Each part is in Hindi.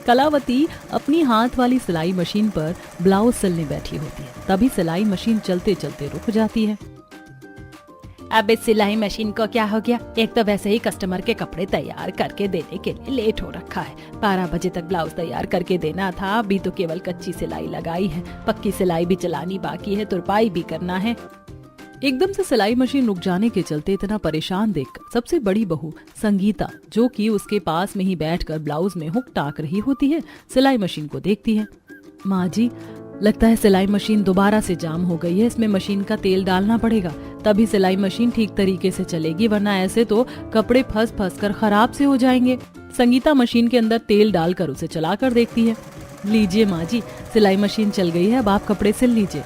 कलावती अपनी हाथ वाली सिलाई मशीन पर ब्लाउज सिलने बैठी होती है। तभी सिलाई मशीन चलते चलते रुक जाती है। अब इस सिलाई मशीन को क्या हो गया? एक तो वैसे ही कस्टमर के कपड़े तैयार करके देने के लिए लेट हो रखा है। 12 बजे तक ब्लाउज तैयार करके देना था, अभी तो केवल कच्ची सिलाई लगाई है, पक्की सिलाई भी चलानी बाकी है, तुरपाई भी करना है। एकदम से सिलाई मशीन रुक जाने के चलते इतना परेशान देखकर सबसे बड़ी बहू संगीता, जो कि उसके पास में ही बैठकर ब्लाउज में हुक टाक रही होती है, सिलाई मशीन को देखती है। माँ जी, लगता है सिलाई मशीन दोबारा से जाम हो गई है, इसमें मशीन का तेल डालना पड़ेगा, तभी सिलाई मशीन ठीक तरीके से चलेगी, वरना ऐसे तो कपड़े फंस फंस कर खराब से हो जाएंगे। संगीता मशीन के अंदर तेल डालकर उसे चलाकर देखती है। लीजिए माँ जी, सिलाई मशीन चल गई है, अब आप कपड़े सिल लीजिए।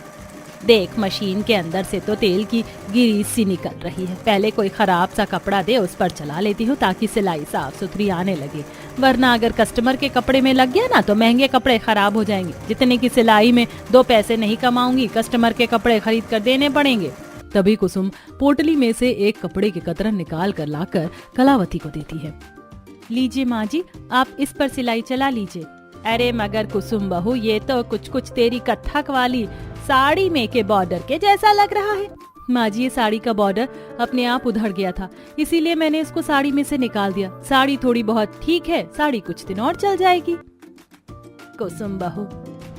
देख, मशीन के अंदर से तो तेल की गिरीस सी निकल रही है। पहले कोई खराब सा कपड़ा दे, उस पर चला लेती हूँ ताकि सिलाई साफ सुथरी आने लगे, वरना अगर कस्टमर के कपड़े में लग गया ना तो महंगे कपड़े खराब हो जाएंगे। जितने की सिलाई में 2 पैसे नहीं कमाऊंगी, कस्टमर के कपड़े खरीद कर देने पड़ेंगे। तभी कुसुम पोटली में से एक कपड़े के कतरन निकाल कर लाकर कलावती को देती है। लीजिए माँ जी, आप इस पर सिलाई चला लीजिए। अरे मगर कुसुम बहू, ये तो कुछ तेरी कथक वाली साड़ी में के बॉर्डर के जैसा लग रहा है। माँ जी, ये साड़ी का बॉर्डर अपने आप उधड़ गया था, इसीलिए मैंने इसको साड़ी में से निकाल दिया। साड़ी थोड़ी बहुत ठीक है, साड़ी कुछ दिन और चल जाएगी। कुसुम बहू,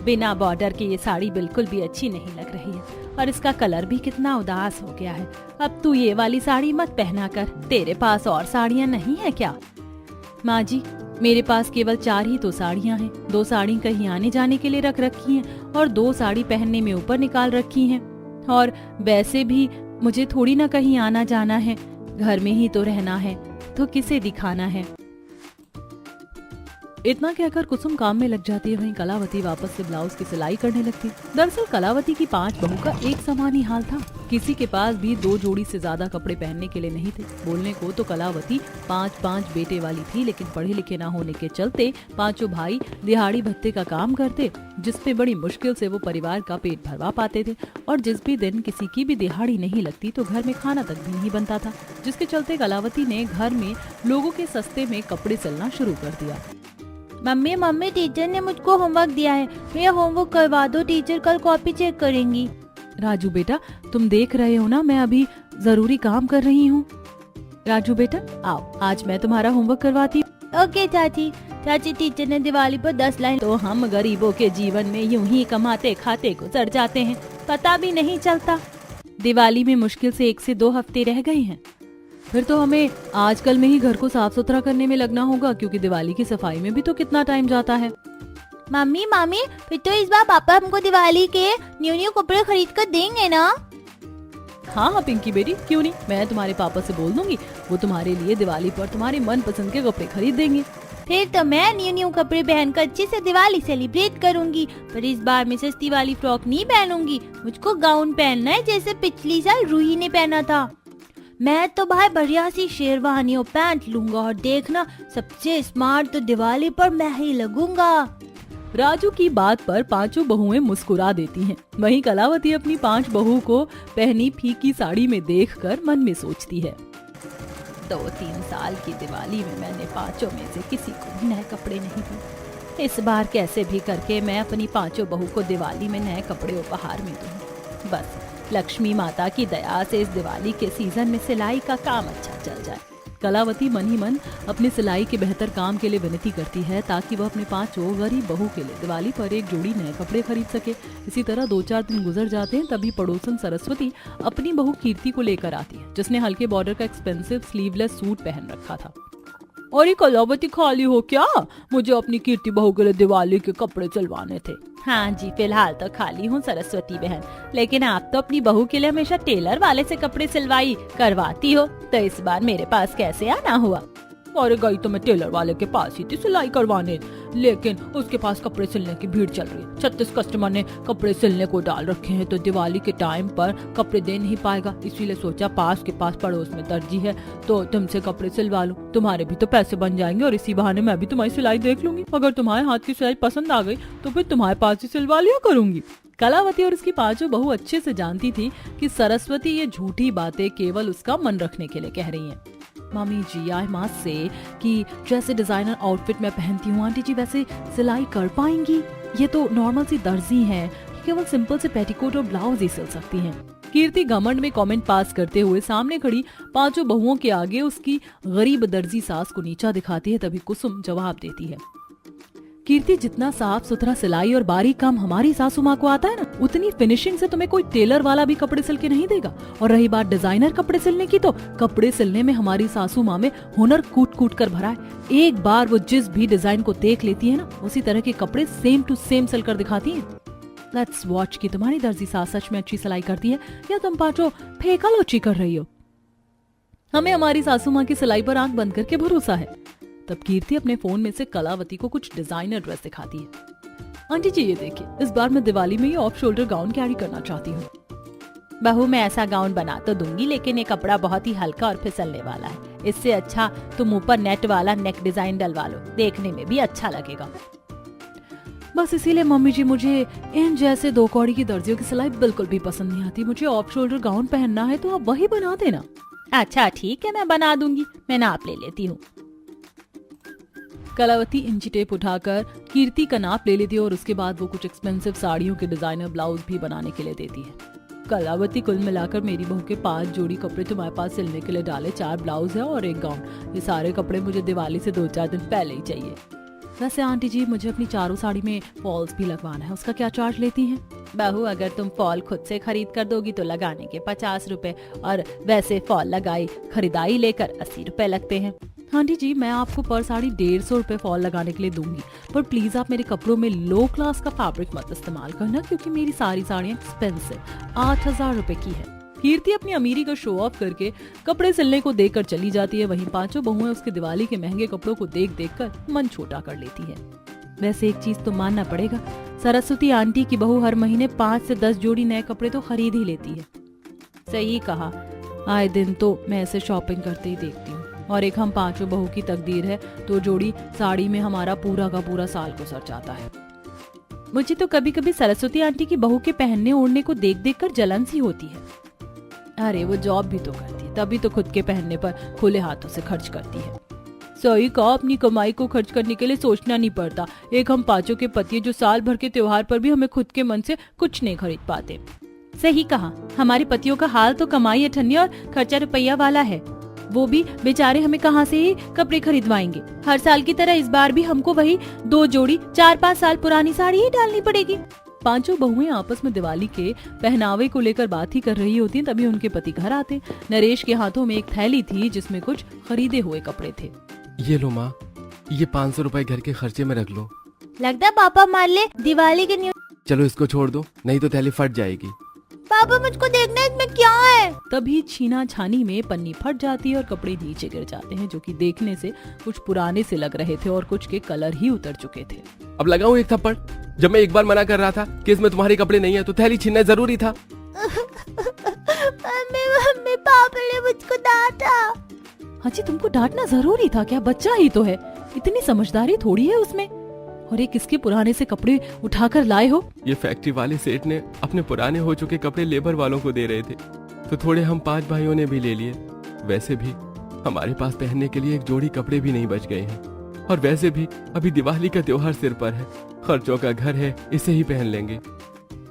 बिना बॉर्डर की ये साड़ी बिल्कुल भी अच्छी नहीं लग रही है, और इसका कलर भी कितना उदास हो गया है। अब तू ये वाली साड़ी मत पहना कर। तेरे पास और साड़ियाँ नहीं है क्या? माँ जी, मेरे पास केवल 4 ही तो साड़ियाँ हैं। 2 साड़ी कहीं आने जाने के लिए रख रखी हैं और 2 साड़ी पहनने में ऊपर निकाल रखी हैं। और वैसे भी मुझे थोड़ी ना कहीं आना जाना है, घर में ही तो रहना है, तो किसे दिखाना है। इतना कहकर कुसुम काम में लग जाती है। वहीं कलावती वापस से ब्लाउज की सिलाई करने लगती। दरअसल कलावती की 5 बहू का एक समान ही हाल था। किसी के पास भी 2 जोड़ी से ज्यादा कपड़े पहनने के लिए नहीं थे। बोलने को तो कलावती 5 बेटे वाली थी, लेकिन पढ़े लिखे ना होने के चलते 5 भाई दिहाड़ी भत्ते का काम करते, जिसपे बड़ी मुश्किल से वो परिवार का पेट भरवा पाते थे। और जिस भी दिन किसी की भी दिहाड़ी नहीं लगती तो घर में खाना तक भी नहीं बनता था, जिसके चलते कलावती ने घर में लोगों के सस्ते में कपड़े सिलना शुरू कर दिया। मम्मी, टीचर ने मुझको होमवर्क दिया है, मेरा होमवर्क करवा दो, टीचर कल कॉपी चेक करेंगी। राजू बेटा, तुम देख रहे हो ना मैं अभी जरूरी काम कर रही हूँ। राजू बेटा आओ, आज मैं तुम्हारा होमवर्क करवाती हूँ। ओके चाची। टीचर ने दिवाली पर 10 लाइन। तो हम गरीबों के जीवन में यूं ही कमाते खाते गुजर जाते हैं, पता भी नहीं चलता। दिवाली में मुश्किल से 1 से 2 हफ्ते रह गए हैं, फिर तो हमें आजकल में ही घर को साफ सुथरा करने में लगना होगा, क्योंकि दिवाली की सफाई में भी तो कितना टाइम जाता है। मम्मी, फिर तो इस बार पापा हमको दिवाली के न्यू कपड़े खरीद कर देंगे ना? हाँ पिंकी बेटी, क्यों नहीं, मैं तुम्हारे पापा से बोल दूंगी, वो तुम्हारे लिए दिवाली पर तुम्हारे मन पसंद के कपड़े खरीद देंगे। फिर तो मैं न्यू कपड़े पहनकर अच्छे से दिवाली सेलिब्रेट करूंगी, पर इस बार मैं सस्ती वाली फ्रॉक नहीं पहनूंगी। मुझको गाउन पहनना है, जैसे पिछली साल रूही ने पहना था। मैं तो भाई बढ़िया सी शेरवानी और पैंट लूंगा, और देखना सबसे स्मार्ट तो दिवाली पर मैं ही लगूंगा। राजू की बात पर 5 बहुएं मुस्कुरा देती हैं। वहीं कलावती अपनी 5 बहू को पहनी फीकी साड़ी में देखकर मन में सोचती है, 2-3 साल की दिवाली में मैंने 5 में से किसी को भी नए कपड़े नहीं दिए। इस बार कैसे भी करके मैं अपनी 5 बहू को दिवाली में नए कपड़े उपहार में दूं। बस लक्ष्मी माता की दया से इस दिवाली के सीजन में सिलाई का काम अच्छा चल जाए। कलावती मन ही मन अपनी सिलाई के बेहतर काम के लिए विनती करती है, ताकि वह अपने 5 गरीब बहू के लिए दिवाली पर एक जोड़ी नए कपड़े खरीद सके। इसी तरह 2-4 दिन गुजर जाते हैं, तभी पड़ोसन सरस्वती अपनी बहू कीर्ति को लेकर आती है, जिसने हल्के बॉर्डर का एक्सपेंसिव स्लीवलेस सूट पहन रखा था। और ये कलावती खाली हो क्या? मुझे अपनी कीर्ति बहू के लिए दिवाली के कपड़े सिलवाने थे। हाँ जी, फिलहाल तो खाली हूँ सरस्वती बहन, लेकिन आप तो अपनी बहू के लिए हमेशा टेलर वाले से कपड़े सिलवाई करवाती हो, तो इस बार मेरे पास कैसे आना हुआ? और गई तो मैं टेलर वाले के पास ही थी सिलाई करवाने, लेकिन उसके पास कपड़े सिलने की भीड़ चल रही है। 36 कस्टमर ने कपड़े सिलने को डाल रखे हैं, तो दिवाली के टाइम पर कपड़े दे नहीं पाएगा, इसीलिए सोचा पास के पास पड़ोस में दर्जी है तो तुमसे कपड़े सिलवा लूं, तुम्हारे भी तो पैसे बन जाएंगे और इसी बहाने मैं भी तुम्हारी सिलाई देख लूंगी। अगर तुम्हारे हाथ की सिलाई पसंद आ गई तो फिर तुम्हारे पास ही सिलवा लिया करूंगी। कलावती और उसकी 5 बहू अच्छे से जानती थी कि सरस्वती ये झूठी बातें केवल उसका मन रखने के लिए कह रही हैं। Mummy ji I must say कि जैसे डिजाइनर आउटफिट मैं पहनती हूँ आंटी जी वैसे सिलाई कर पाएंगी? ये तो नॉर्मल सी दर्जी हैं, केवल सिंपल से पेटीकोट और ब्लाउज ही सिल सकती हैं। कीर्ति घमंड में कमेंट पास करते हुए सामने खड़ी 5 बहुओं के आगे उसकी गरीब दर्जी सास को नीचा दिखाती है। तभी कुसुम जवाब देती है, कीर्ति जितना साफ सुथरा सिलाई और बारीक काम हमारी सासू माँ को आता है ना, उतनी फिनिशिंग से तुम्हें कोई टेलर वाला भी कपड़े सिल के नहीं देगा। और रही बात डिजाइनर कपड़े सिलने की, तो कपड़े सिलने में हमारी सासू माँ में हुनर कूट कूट कर भरा है। एक बार वो जिस भी डिजाइन को देख लेती है ना, उसी तरह के कपड़े सेम टू सेम सिल कर दिखाती है। लेट्स वॉच कि तुम्हारी दर्जी सास सच में अच्छी सिलाई करती है या तुम पांचों फेंका लोची कर रही हो। हमें हमारी सासू माँ की सिलाई पर आंख बंद करके भरोसा है। तब कीर्ति अपने फोन में से कलावती को कुछ डिजाइनर ड्रेस दिखाती है। आंटी जी ये देखिए, इस बार मैं दिवाली में ये ऑफ शोल्डर गाउन कैरी करना चाहती हूँ। बहू मैं ऐसा गाउन बना तो दूंगी, लेकिन ये कपड़ा बहुत ही हल्का और फिसलने वाला है। इससे अच्छा तुम ऊपर नेट वाला नेक डिजाइन डलवा लो, देखने में भी अच्छा लगेगा। बस इसीलिए मम्मी जी मुझे इन जैसे 2 कौड़ी की दर्जियों की सिलाई बिल्कुल भी पसंद नहीं आती। मुझे ऑफ शोल्डर गाउन पहनना है तो आप वही बना देना। अच्छा ठीक है, मैं बना दूंगी, मैं नाप ले लेती हूँ। कलावती इंची टेप उठाकर कीर्ति का नाप ले लेती है और उसके बाद वो कुछ एक्सपेंसिव साड़ियों के डिजाइनर ब्लाउज भी बनाने के लिए देती है। कलावती, कुल मिलाकर मेरी बहू के 5 जोड़ी कपड़े तुम्हारे पास सिलने के लिए डाले, 4 ब्लाउज है और 1 गाउन। ये सारे कपड़े मुझे दिवाली से 2-4 दिन पहले ही चाहिए। वैसे आंटी जी मुझे अपनी चारों साड़ी में फॉल्स भी लगवाना है, उसका क्या चार्ज लेती हैं? बहू अगर तुम फॉल खुद से खरीद कर दोगी तो लगाने के 50 रुपए, और वैसे फॉल लगाई खरीदाई लेकर 80 रुपए लगते हैं। आंटी जी मैं आपको पर साड़ी 150 रुपए फॉल लगाने के लिए दूंगी, पर प्लीज आप मेरे कपड़ों में लो क्लास का फैब्रिक मत इस्तेमाल करना, क्योंकि मेरी सारी साड़ियाँ एक्सपेंसिव 8000 रुपए की है। कीर्ति अपनी अमीरी का शो ऑफ करके कपड़े सिलने को देकर चली जाती है। वहीं 5 बहुएं उसके दिवाली के महंगे कपड़ों को देख देख कर मन छोटा कर लेती है। वैसे एक चीज तो मानना पड़ेगा, सरस्वती आंटी की बहू हर महीने 5 से 10 जोड़ी नए कपड़े तो खरीद ही लेती है। सही कहा, आए दिन तो मैं ऐसे शॉपिंग करते ही देखती हूँ। और एक हम 5 बहू की तकदीर है तो जोड़ी साड़ी में हमारा पूरा का पूरा साल गुजर जाता है। मुझे तो कभी कभी सरस्वती आंटी की बहू के पहनने ओढ़ने को देख देख कर जलन सी होती है। अरे वो जॉब भी तो करती है, तभी तो खुद के पहनने पर खुले हाथों से खर्च करती है। सही कहा, अपनी कमाई को खर्च करने के लिए सोचना नहीं पड़ता। एक हम 5 के पति जो साल भर के त्योहार पर भी हमें खुद के मन से कुछ नहीं खरीद पाते। सही कहा, हमारे पतियों का हाल तो कमाई अठन्नी और खर्चा रुपया वाला है। वो भी बेचारे हमें कहाँ से ही कपड़े खरीदवाएंगे। हर साल की तरह इस बार भी हमको वही 2 जोड़ी 4-5 साल पुरानी साड़ी ही डालनी पड़ेगी। 5 बहुएं आपस में दिवाली के पहनावे को लेकर बात ही कर रही होती हैं, तभी उनके पति घर आते। नरेश के हाथों में एक थैली थी जिसमें कुछ खरीदे हुए कपड़े थे। ये लो माँ, ये 500 रुपए घर के खर्चे में रख लो। लगता है पापा मान ले दिवाली के न्यू। चलो इसको छोड़ दो, नहीं तो थैली फट जाएगी। पापा मुझको देखना है इसमें क्या है। तभी छीना छानी में पन्नी फट जाती है और कपड़े नीचे गिर जाते हैं, जो कि देखने से कुछ पुराने से लग रहे थे और कुछ के कलर ही उतर चुके थे। अब लगाऊं एक थप्पड़? जब मैं एक बार मना कर रहा था कि इसमें तुम्हारे कपड़े नहीं है तो थैली छीनना जरूरी था। मम्मी पापा ने मुझको डांटा। हाजी तुमको डांटना जरूरी था क्या? बच्चा ही तो है, इतनी समझदारी थोड़ी है उसमें। और ये किसके पुराने से कपड़े उठाकर लाए हो? ये फैक्ट्री वाले सेठ ने अपने पुराने हो चुके कपड़े लेबर वालों को दे रहे थे, तो थोड़े हम 5 भाइयों ने भी ले लिए। वैसे भी हमारे पास पहनने के लिए एक जोड़ी कपड़े भी नहीं बच गए हैं, और वैसे भी अभी दिवाली का त्योहार सिर पर है, खर्चों का घर है, इसे ही पहन लेंगे।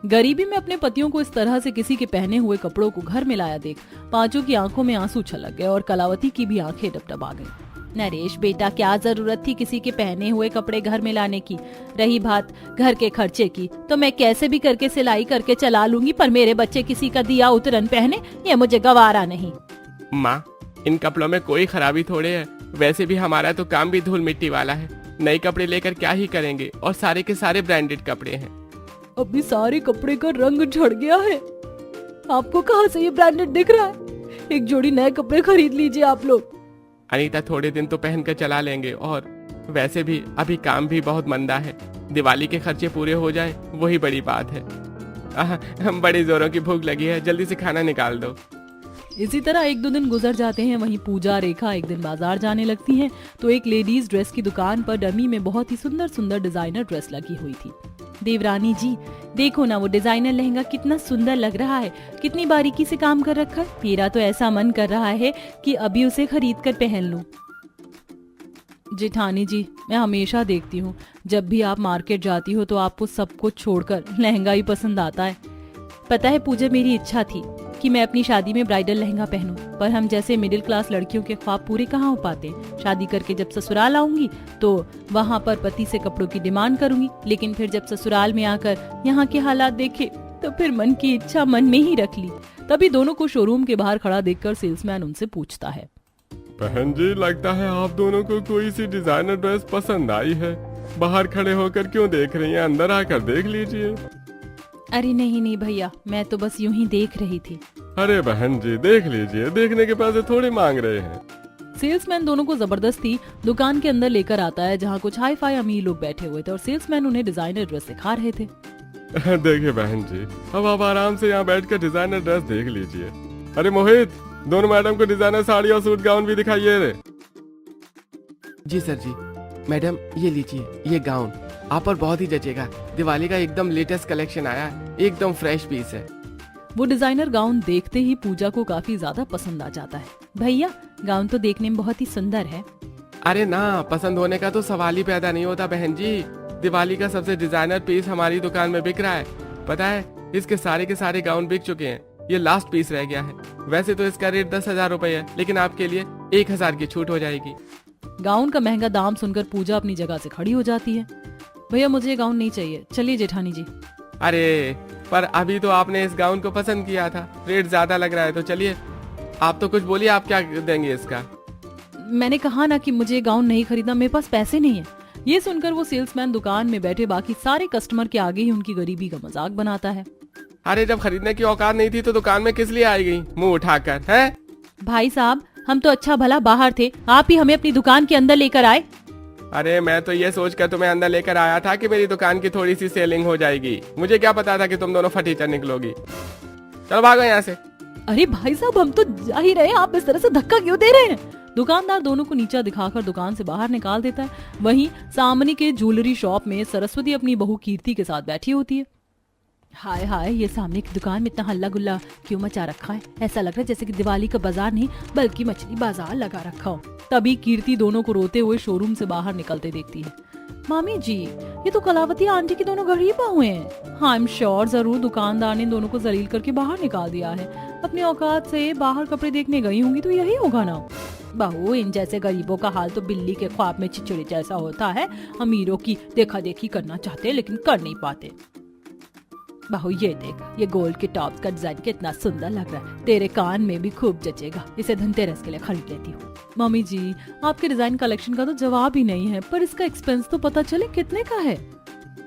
गरीबी में अपने पतियों को इस तरह से किसी के पहने हुए कपड़ों को घर में लाया देख 5 की आंखों में आंसू छलक गए और कलावती की भी आंखें डबडबा गईं। नरेश बेटा, क्या जरूरत थी किसी के पहने हुए कपड़े घर में लाने की? रही बात घर के खर्चे की, तो मैं कैसे भी करके सिलाई करके चला लूंगी, पर मेरे बच्चे किसी का दिया उतरन पहने, ये मुझे गवारा नहीं। माँ, इन कपड़ों में कोई खराबी थोड़े है, वैसे भी हमारा तो काम भी धूल मिट्टी वाला है। नए कपड़े लेकर क्या ही करेंगे, और सारे के सारे ब्रांडेड कपड़े हैं। अभी सारे कपड़े का रंग झड़ गया है, आपको कहाँ से ये ब्रांडेड दिख रहा है? एक जोड़ी नए कपड़े खरीद लीजिए आप लोग। अनीता, थोड़े दिन तो पहन कर चला लेंगे, और वैसे भी अभी काम भी बहुत मंदा है। दिवाली के खर्चे पूरे हो जाएं, वही बड़ी बात है। हम बड़ी जोरों की भूख लगी है, जल्दी से खाना निकाल दो। इसी तरह 1-2 दिन गुजर जाते हैं। वहीं पूजा रेखा एक दिन बाजार जाने लगती हैं तो एक लेडीज ड्रेस की दुकान पर डमी में बहुत ही सुंदर सुंदर डिजाइनर ड्रेस लगी हुई थी। देवरानी जी, देखो ना वो डिजाइनर लहंगा कितना सुंदर लग रहा है, कितनी बारीकी से काम कर रखा है। मेरा तो ऐसा मन कर रहा है कि अभी उसे खरीद कर पहन लूं। जेठानी जी, मैं हमेशा देखती हूँ जब भी आप मार्केट जाती हो तो आपको सब कुछ छोड़कर लहंगा ही पसंद आता है। पता है पूजा, मेरी इच्छा थी कि मैं अपनी शादी में ब्राइडल लहंगा पहनूं, पर हम जैसे मिडिल क्लास लड़कियों के ख्वाब पूरे कहाँ हो पाते। शादी करके जब ससुराल आऊंगी तो वहाँ पर पति से कपड़ों की डिमांड करूंगी, लेकिन फिर जब ससुराल में आकर यहाँ के हालात देखे तो फिर मन की इच्छा मन में ही रख ली। तभी दोनों को शोरूम के बाहर खड़ा देखकर सेल्समैन उनसे पूछता है, बहन जी, लगता है आप दोनों को कोई सी डिजाइनर ड्रेस पसंद आई है। बाहर खड़े होकर क्यों देख रही हैं? अंदर आकर देख लीजिए। अरे नहीं भैया, मैं तो बस यूं ही देख रही थी। अरे बहन जी, देख लीजिए, देखने के पैसे थोड़े मांग रहे हैं। सेल्समैन दोनों को जबरदस्ती दुकान के अंदर लेकर आता है, जहाँ कुछ हाई फाई अमीर लोग बैठे हुए थे और सेल्समैन उन्हें डिजाइनर ड्रेस सिखा रहे थे। देखिए बहन जी, अब आप आराम से यहाँ बैठकर डिजाइनर ड्रेस देख लीजिए। अरे मोहित, दोनों मैडम को डिजाइनर साड़ी और सूट गाउन भी दिखाइए रे। जी सर जी। मैडम ये लीजिए, ये गाउन आप पर बहुत ही जचेगा। दिवाली का एकदम लेटेस्ट कलेक्शन आया है, एकदम फ्रेश पीस है। वो डिजाइनर गाउन देखते ही पूजा को काफी ज्यादा पसंद आ जाता है। भैया, गाउन तो देखने में बहुत ही सुंदर है। अरे ना, पसंद होने का तो सवाल ही पैदा नहीं होता बहन जी। दिवाली का सबसे डिजाइनर पीस हमारी दुकान में बिक रहा है। पता है, इसके सारे के सारे गाउन बिक चुके हैं, ये लास्ट पीस रह गया है। वैसे तो इसका रेट 10,000 रुपए है, लेकिन आपके लिए 1,000 की छूट हो जाएगी। गाउन का महंगा दाम सुनकर पूजा अपनी जगह से खड़ी हो जाती है। भैया, मुझे ये गाउन नहीं चाहिए, चलिए जेठानी जी। अरे पर अभी तो आपने इस गाउन को पसंद किया था, रेट ज्यादा लग रहा है, तो चलिए आप तो कुछ बोलिए, आप क्या देंगे इसका? मैंने कहा ना कि मुझे गाउन नहीं खरीदना, मेरे पास पैसे नहीं है। ये सुनकर वो सेल्समैन दुकान में बैठे बाकी सारे कस्टमर के आगे ही उनकी गरीबी का मजाक बनाता है। अरे जब खरीदने की औकात नहीं थी तो दुकान में किस लिए आई गई मुंह उठाकर? हैं? भाई साहब, हम तो अच्छा भला बाहर थे, आप ही हमें अपनी दुकान के अंदर लेकर आए। अरे मैं तो ये सोचकर तुम्हें अंदर लेकर आया था कि मेरी दुकान की थोड़ी सी सेलिंग हो जाएगी। मुझे क्या पता था कि तुम दोनों फटीचर निकलोगी। चलो भागो यहाँ से। अरे भाई साहब, हम तो जा ही रहे हैं, आप इस तरह से धक्का क्यों दे रहे हैं? दुकानदार दोनों को नीचा दिखाकर दुकान से बाहर निकाल देता है। वहीं सामने के ज्वेलरी शॉप में सरस्वती अपनी बहू कीर्ति के साथ बैठी होती है। हाय हाय, ये सामने की दुकान में इतना हल्ला गुल्ला क्यों मचा रखा है? ऐसा लग रहा है जैसे कि दिवाली का बाजार नहीं बल्कि मछली बाजार लगा रखा हो। तभी कीर्ति दोनों को रोते हुए शोरूम से बाहर निकलते देखती है। मामी जी, ये तो कलावती आंटी की दोनों गरीब हुए हैं। हाँ, आई एम श्योर, जरूर दुकानदार ने दोनों को जलील करके बाहर निकाल दिया है। अपनी औकात से बाहर कपड़े देखने गई होंगी तो यही होगा ना। बहू, इन जैसे गरीबों का हाल तो बिल्ली के ख्वाब में चिचड़ी जैसा होता है। अमीरों की देखा देखी करना चाहते हैं लेकिन कर नहीं पाते। बहू, ये देख, ये गोल्ड के टॉप्स का डिजाइन कितना सुंदर लग रहा है, तेरे कान में भी खूब जचेगा। इसे धनतेरस के लिए खरीद लेती हूँ। मम्मी जी, आपके डिजाइन कलेक्शन का तो जवाब ही नहीं है, पर इसका एक्सपेंस तो पता चले कितने का है।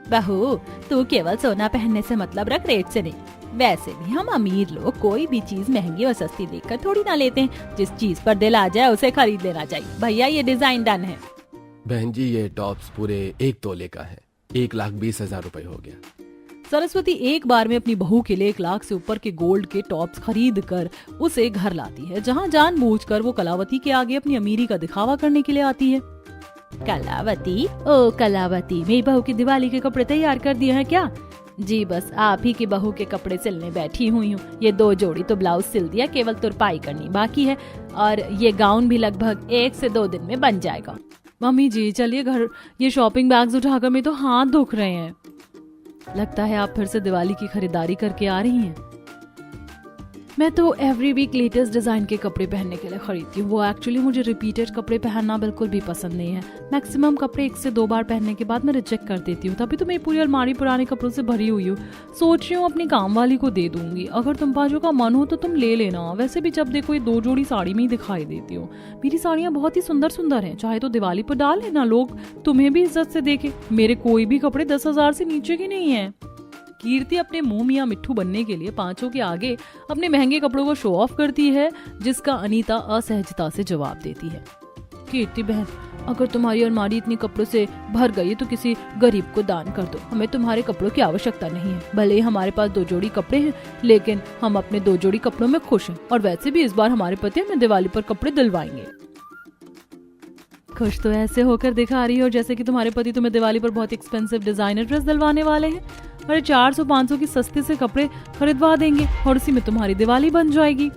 बहू, तू केवल सोना पहनने से मतलब रख, रेट से नहीं। वैसे भी हम अमीर लोग कोई भी चीज महंगी और सस्ती देखकर थोड़ी ना लेते हैं। जिस चीज पर दिल आ जाए उसे खरीद लेना चाहिए। भैया, ये डिजाइन डन है। बहन जी, ये टॉप्स पूरे 1 तोले का है, 1,20,000 रुपए हो गया। सरस्वती एक बार में अपनी बहू के लिए 1 लाख से ऊपर के गोल्ड के टॉप्स खरीद कर उसे घर लाती है, जहाँ जानबूझकर वो कलावती के आगे अपनी अमीरी का दिखावा करने के लिए आती है। कलावती, ओ कलावती, मेरी बहू की दिवाली के कपड़े तैयार कर दिए हैं क्या? जी बस आप ही की बहू के कपड़े सिलने बैठी हुई हूँ। ये 2 जोड़ी तो ब्लाउज सिल दिया, केवल तुरपाई करनी बाकी है, और ये गाउन भी लगभग 1 से 2 दिन में बन जाएगा। मम्मी जी, चलिए घर, ये शॉपिंग बैग्स उठाकर मेरे तो हाथ दुख रहे हैं। लगता है आप फिर से दिवाली की खरीदारी करके आ रही हैं। मैं तो एवरी वीक लेटेस्ट डिजाइन के कपड़े पहनने के लिए खरीदती हूँ। वो एक्चुअली मुझे रिपीटेड कपड़े पहनना बिल्कुल भी पसंद नहीं है। मैक्सिमम कपड़े 1 से 2 बार पहनने के बाद मैं रिजेक्ट कर देती हूँ। तभी तो मेरी पूरी अलमारी पुराने कपड़ों से भरी हुई हूँ। सोच रही हूँ अपनी काम वाली को दे दूंगी। अगर तुम पाजों का मन हो तो तुम ले लेना। वैसे भी जब देखो ये 2 जोड़ी साड़ी में ही दिखाई देती हूँ। मेरी साड़ियाँ बहुत ही सुंदर सुंदर हैं, चाहे तो दिवाली पर डाल लेना, लोग तुम्हें भी इज्जत से देखे। मेरे कोई भी कपड़े 10,000 से नीचे के नहीं है। कीर्ति अपने मुंह मियां मिट्ठू बनने के लिए पांचों के आगे अपने महंगे कपड़ों को शो ऑफ करती है, जिसका अनीता असहजता से जवाब देती है। कीर्ति बहन, अगर तुम्हारी अलमारी इतनी कपड़ों से भर गई तो किसी गरीब को दान कर दो। हमें तुम्हारे कपड़ों की आवश्यकता नहीं है। भले ही हमारे पास 2 जोड़ी कपड़े हैं, लेकिन हम अपने 2 जोड़ी कपड़ों में खुश हैं। और वैसे भी इस बार हमारे पति हमें दिवाली पर कपड़े दिलवाएंगे। खुश तो ऐसे होकर दिखा रही हो जैसे कि तुम्हारे पति तुम्हें दिवाली पर बहुत एक्सपेंसिव डिजाइनर ड्रेस दिलवाने वाले हैं। अरे 400-500 की सस्ते से कपड़े खरीदवा देंगे और उसी में तुम्हारी दिवाली बन जाएगी।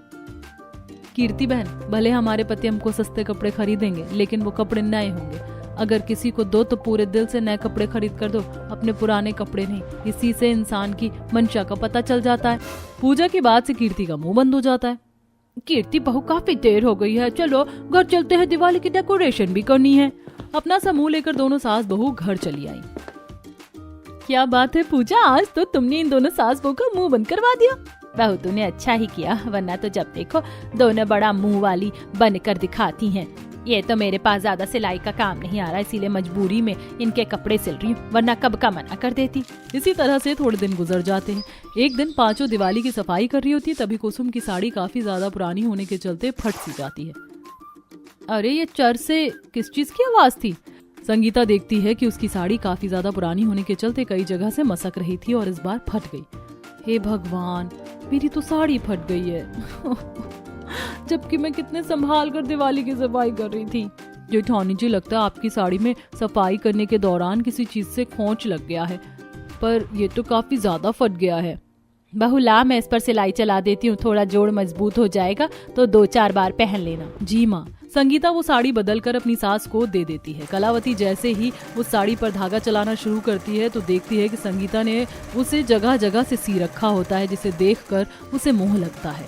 कीर्ति बहन, भले हमारे पति हमको सस्ते कपड़े खरीदेंगे लेकिन वो कपड़े नए होंगे। अगर किसी को दो तो पूरे दिल से नए कपड़े खरीद कर दो, अपने पुराने कपड़े नहीं। इसी से इंसान की मंशा का पता चल जाता है। पूजा की बात से कीर्ति का मुंह बंद हो जाता है। कीर्ति बहू, काफी देर हो गई है, चलो घर चलते हैं, दिवाली की डेकोरेशन भी करनी है। अपना समूह लेकर दोनों सास बहू घर चली आई। क्या बात है पूजा, आज तो तुमने इन दोनों सास बहू का मुंह बंद करवा दिया। बहू तूने अच्छा ही किया, वरना तो जब देखो दोनों बड़ा मुंह वाली बनकर दिखाती हैं। ये तो मेरे पास ज्यादा सिलाई का काम नहीं आ रहा, इसीलिए मजबूरी में इनके कपड़े सिल रही हूँ, वरना कब का मना कर देती। इसी तरह से थोड़े दिन गुजर जाते हैं। एक दिन पांचों दिवाली की सफाई कर रही होती है, तभी कुसुम की साड़ी काफी ज्यादा पुरानी होने के चलते फट सी जाती है। अरे ये चर से किस चीज की आवाज थी? संगीता देखती है कि उसकी साड़ी काफी ज्यादा पुरानी होने के चलते कई जगह से मसक रही थी और इस बार फट गई। हे भगवान, मेरी तो साड़ी फट गई है जबकि मैं कितने संभाल कर दिवाली की सफाई कर रही थी। जेठानी जी, लगता है आपकी साड़ी में सफाई करने के दौरान किसी चीज से खोंच लग गया है, पर ये तो काफी ज्यादा फट गया है। बहू ला, मैं इस पर सिलाई चला देती हूँ, थोड़ा जोड़ मजबूत हो जाएगा तो 2-4 बार पहन लेना। जी माँ। संगीता वो साड़ी बदलकर अपनी सास को दे देती है। कलावती जैसे ही उस साड़ी पर धागा चलाना शुरू करती है तो देखती है कि संगीता ने उसे जगह जगह से सी रखा होता है, जिसे देखकर उसे मोह लगता है।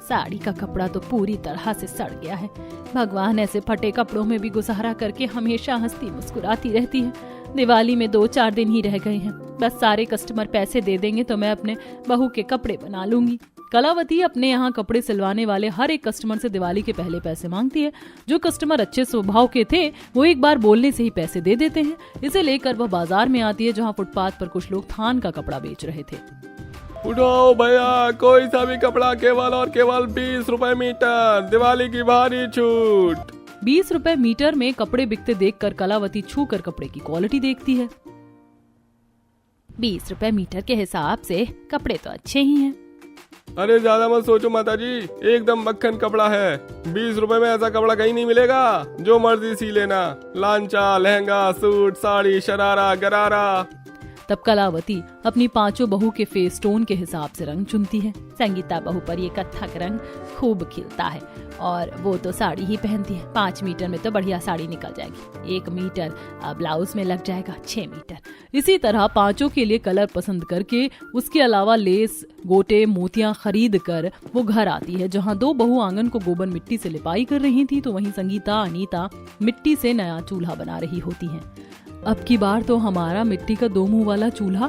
साड़ी का कपड़ा तो पूरी तरह से सड़ गया है। भगवान ऐसे फटे कपड़ों में भी गुजारा करके हमेशा हंसती मुस्कुराती रहती है। दिवाली में 2-4 दिन ही रह गए हैं, बस सारे कस्टमर पैसे दे देंगे तो मैं अपने बहू के कपड़े बना लूंगी। कलावती अपने यहाँ कपड़े सिलवाने वाले हर एक कस्टमर से दिवाली के पहले पैसे मांगती है। जो कस्टमर अच्छे स्वभाव के थे वो एक बार बोलने से ही पैसे दे देते हैं। इसे लेकर वह बाजार में आती है, जहाँ फुटपाथ पर कुछ लोग थान का कपड़ा बेच रहे थे। उठाओ भैया, कोई सा भी कपड़ा केवल और केवल 20 रुपए मीटर, दिवाली की भारी छूट। 20 रुपए मीटर में कपड़े बिकते देखकर कलावती छू कर कपड़े की क्वालिटी देखती है। 20 रुपए मीटर के हिसाब से कपड़े तो अच्छे ही हैं। अरे ज्यादा मत सोचो माताजी, एकदम मक्खन कपड़ा है। 20 रुपए में ऐसा कपड़ा कहीं नहीं मिलेगा, जो मर्जी सी लेना। लांचा, लहंगा, सूट, साड़ी, शरारा, गरारा। तब कलावती अपनी पांचों बहू के फेस टोन के हिसाब से रंग चुनती है। संगीता बहू पर ये कत्थक रंग खूब खिलता है और वो तो साड़ी ही पहनती है। 5 मीटर में तो बढ़िया साड़ी निकल जाएगी। 1 मीटर ब्लाउज में लग जाएगा 6 मीटर। इसी तरह पांचों के लिए कलर पसंद करके उसके अलावा लेस, गोटे, मोतियां खरीद कर वो घर आती है, जहाँ 2 बहू आंगन को गोबर मिट्टी से लिपाई कर रही थी, तो वहीं संगीता, अनीता मिट्टी से नया चूल्हा बना रही होती हैं। अब की बार तो हमारा मिट्टी का 2 मुंह वाला चूल्हा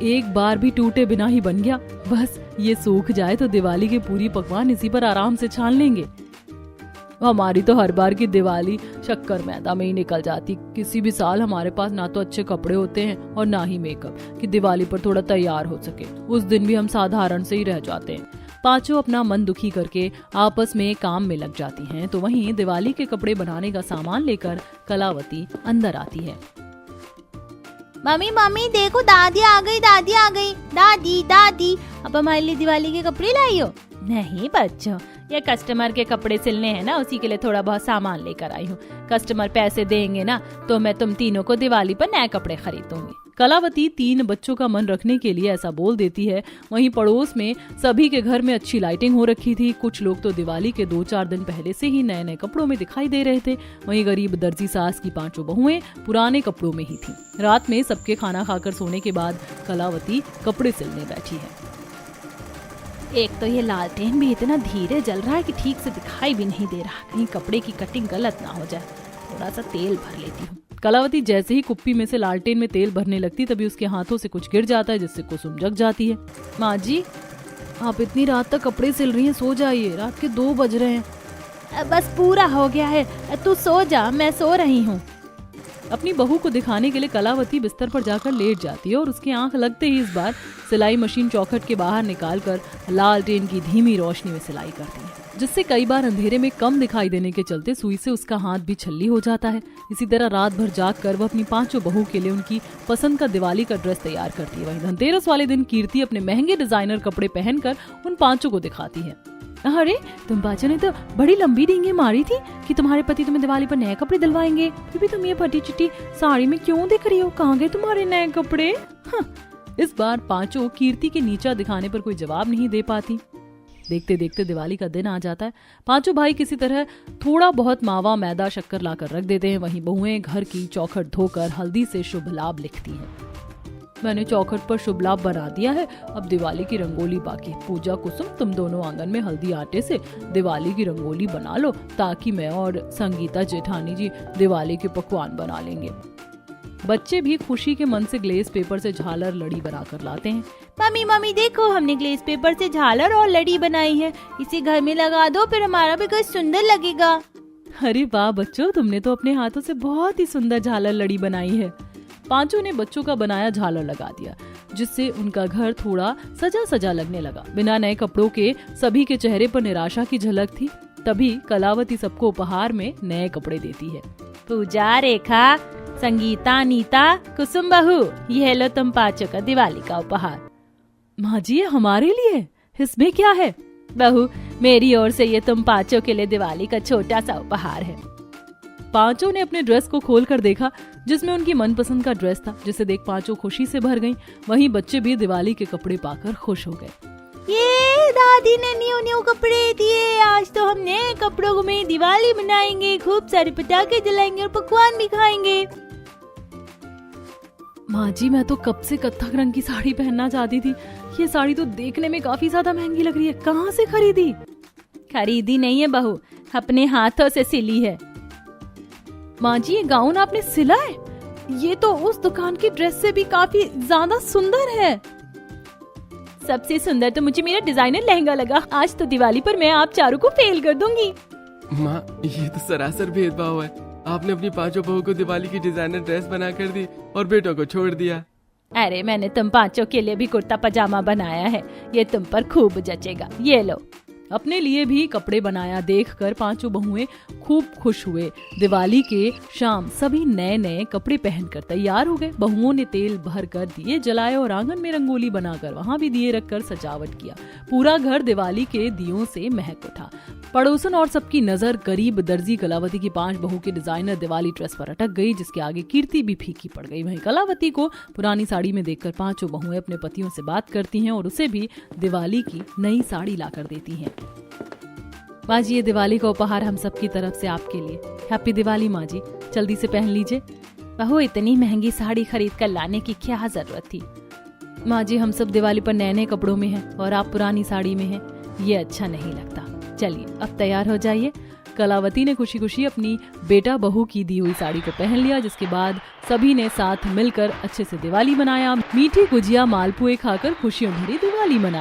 एक बार भी टूटे बिना ही बन गया। बस ये सूख जाए तो दिवाली के पूरी पकवान इसी पर आराम से छान लेंगे। हमारी तो हर बार की दिवाली शक्कर मैदा में ही निकल जाती। किसी भी साल हमारे पास ना तो अच्छे कपड़े होते हैं और ना ही मेकअप कि दिवाली पर थोड़ा तैयार हो सके। उस दिन भी हम साधारण से ही रह जाते हैं। पांचों अपना मन दुखी करके आपस में काम में लग जाती हैं। तो वहीं दिवाली के कपड़े बनाने का सामान लेकर कलावती अंदर आती है। मम्मी मम्मी देखो, दादी आ गई, दादी आ गई। दादी दादी, अब हमारे लिए दिवाली के कपड़े लाई हो? नहीं बच्चों, ये कस्टमर के कपड़े सिलने हैं ना, उसी के लिए थोड़ा बहुत सामान लेकर आई हूँ। कस्टमर पैसे देंगे ना तो मैं तुम तीनों को दिवाली पर नए कपड़े खरीदूंगी। कलावती 3 बच्चों का मन रखने के लिए ऐसा बोल देती है। वहीं पड़ोस में सभी के घर में अच्छी लाइटिंग हो रखी थी। कुछ लोग तो दिवाली के 2-4 दिन पहले से ही नए नए कपड़ों में दिखाई दे रहे थे। वहीं गरीब दर्जी सास की 5 बहुएं पुराने कपड़ों में ही थी। रात में सबके खाना खाकर सोने के बाद कलावती कपड़े सिलने बैठी है। एक तो ये लालटेन भी इतना धीरे जल रहा है कि ठीक से दिखाई भी नहीं दे रहा, कहीं कपड़े की कटिंग गलत ना हो जाए। थोड़ा सा तेल भर लेती हूँ। कलावती जैसे ही कुप्पी में से लालटेन में तेल भरने लगती, तभी उसके हाथों से कुछ गिर जाता है, जिससे कुसुम जग जाती है। माँ जी, आप इतनी रात तक कपड़े सिल रही हैं, सो जाइए, रात के 2 बज रहे हैं। बस पूरा हो गया है, तू सो जा, मैं सो रही हूँ। अपनी बहू को दिखाने के लिए कलावती बिस्तर पर जाकर लेट जाती है और उसकी आंख लगते ही इस बार सिलाई मशीन चौखट के बाहर निकालकर लालटेन की धीमी रोशनी में सिलाई करती है, जिससे कई बार अंधेरे में कम दिखाई देने के चलते सुई से उसका हाथ भी छल्ली हो जाता है। इसी तरह रात भर जाग कर वह अपनी 5 बहू के लिए उनकी पसंद का दिवाली का ड्रेस तैयार करती है। वहीं धनतेरस वाले दिन कीर्ति अपने महंगे डिजाइनर कपड़े पहनकर उन 5 को दिखाती है। अरे तुम पाँचों ने तो बड़ी लंबी डींगे मारी थी कि तुम्हारे पति तुम्हें दिवाली पर नए कपड़े दिलवाएंगे, फिर भी तुम ये फटी चिट्टी साड़ी में क्यों दिख रही हो? कहाँ गए तुम्हारे नए कपड़े? इस बार पांचों कीर्ति के नीचा दिखाने पर कोई जवाब नहीं दे पाती। देखते देखते दिवाली का दिन आ जाता है। पांचों भाई किसी तरह थोड़ा बहुत मावा मैदा शक्कर लाकर रख देते हैं। वहीं बहुएं घर की चौखट धोकर हल्दी से शुभ लाभ लिखती हैं। मैंने चौखट पर शुभ लाभ बना दिया है, अब दिवाली की रंगोली बाकी। पूजा कुसुम तुम दोनों आंगन में हल्दी आटे से दिवाली की रंगोली बना लो, ताकि मैं और संगीता जेठानी जी दिवाली के पकवान बना लेंगे। बच्चे भी खुशी के मन से ग्लेस पेपर से झालर लड़ी बनाकर लाते हैं। मम्मी मम्मी देखो, हमने ग्लेस पेपर से झालर और लड़ी बनाई है, इसे घर में लगा दो, फिर हमारा भी कुछ सुंदर लगेगा। अरे वाह बच्चों, तुमने तो अपने हाथों से बहुत ही सुंदर झालर लड़ी बनाई है। पांचों ने बच्चों का बनाया झालर लगा दिया, जिससे उनका घर थोड़ा सजा सजा लगने लगा। बिना नए कपड़ों के सभी के चेहरे पर निराशा की झलक थी। तभी कलावती सबको उपहार में नए कपड़े देती है। पूजा, रेखा, संगीता, नीता, कुसुम बहू, ये लो तुम पांचों का दिवाली का उपहार। माँ जी ये हमारे लिए, इसमें क्या है? बहू, मेरी ओर से ये तुम पांचों के लिए दिवाली का छोटा सा उपहार है। पांचों ने अपने ड्रेस को खोलकर देखा, जिसमें उनकी मनपसंद का ड्रेस था, जिसे देख पांचों खुशी से भर गईं। वहीं बच्चे भी दिवाली के कपड़े पाकर खुश हो गए। ये दादी ने न्यू न्यू कपड़े दिए, आज तो हम नए कपड़ों में दिवाली मनाएंगे, खूब सारे पटाखे जलाएंगे और पकवान भी खाएंगे। माँ जी मैं तो कब से कत्थक रंग की साड़ी पहनना चाहती थी। ये साड़ी तो देखने में काफी ज्यादा महंगी लग रही है, कहाँ से खरीदी? खरीदी नहीं है बहू, अपने हाथों से सिली है। माँ जी ये गाउन आपने सिला है? ये तो उस दुकान की ड्रेस से भी काफी ज्यादा सुंदर है। सबसे सुंदर तो मुझे मेरा डिजाइनर लहंगा लगा। आज तो दिवाली पर मैं आप चारों को फेल कर दूंगी। माँ ये तो सरासर भेदभाव है। आपने अपनी पांचों बहू को दिवाली की डिजाइनर ड्रेस बना कर दी और बेटों को छोड़ दिया। अरे मैंने तुम पांचों के लिए भी कुर्ता पजामा बनाया है, ये तुम पर खूब जचेगा, ये लो। अपने लिए भी कपड़े बनाया देखकर पांचों बहुएं खूब खुश हुए। दिवाली के शाम सभी नए नए कपड़े पहनकर तैयार हो गए। बहुओं ने तेल भरकर दिए जलाए और आंगन में रंगोली बनाकर वहां भी दिए रखकर सजावट किया। पूरा घर दिवाली के दियों से महक उठा। पड़ोसन और सबकी नजर करीब दर्जी कलावती की 5 बहू के डिजाइनर दिवाली ड्रेस पर अटक गई, जिसके आगे कीर्ति भी फीकी पड़ गई। वहीं कलावती को पुरानी साड़ी में देखकर पांचों बहुएं अपने पतियों से बात करती हैं और उसे भी दिवाली की नई साड़ी लाकर देती हैं। माँ जी ये दिवाली का उपहार हम सबकी तरफ से आपके लिए। हैप्पी दिवाली माँ जी, जल्दी से पहन लीजिए। बहू इतनी महंगी साड़ी खरीद कर लाने की क्या जरूरत थी? माँ जी हम सब दिवाली पर नए नए कपड़ों में हैं और आप पुरानी साड़ी में हैं, ये अच्छा नहीं लगता। चलिए अब तैयार हो जाइए। कलावती ने खुशी खुशी अपनी बेटा बहू की दी हुई साड़ी को पहन लिया, जिसके बाद सभी ने साथ मिलकर अच्छे से दिवाली मनाया। मीठी गुजिया मालपुए खाकर खुशियों भरी दिवाली मनाई।